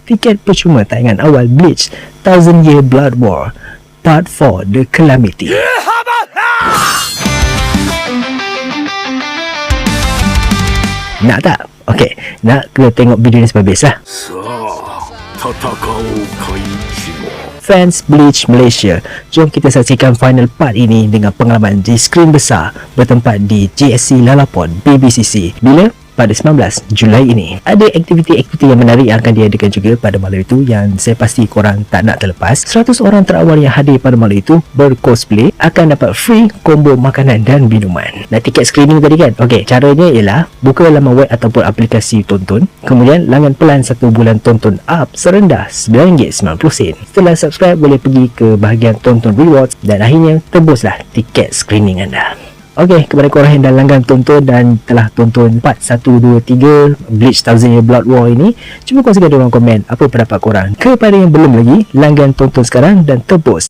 tiket percuma tayangan awal Bleach Thousand Year Blood War Part 4 The Calamity. Nak tak? Okey, nak kena tengok video ni sampai habis lah. Fans Bleach Malaysia, jom kita saksikan final part ini dengan pengalaman di skrin besar bertempat di JSC Lalaport BBCC. Bila? Pada 19 Julai ini. Ada aktiviti-aktiviti yang menarik yang akan diadakan juga pada malam itu yang saya pasti korang tak nak terlepas. 100 orang terawal yang hadir pada malam itu bercosplay akan dapat free combo makanan dan minuman. Nah, tiket screening tadi kan? Okey, caranya ialah buka laman web ataupun aplikasi tonton, kemudian langgan pelan 1 bulan tonton up serendah RM9.90. Setelah subscribe boleh pergi ke bahagian tonton rewards dan akhirnya tebuslah tiket screening anda. Okey, kepada korang yang dah langgan tonton dan telah tonton part 1, 2, 3 Bleach Thousand Year Blood War ini, cuba kongsikan di ruang komen apa pendapat korang. Kepada yang belum lagi, langgan tonton sekarang dan tebus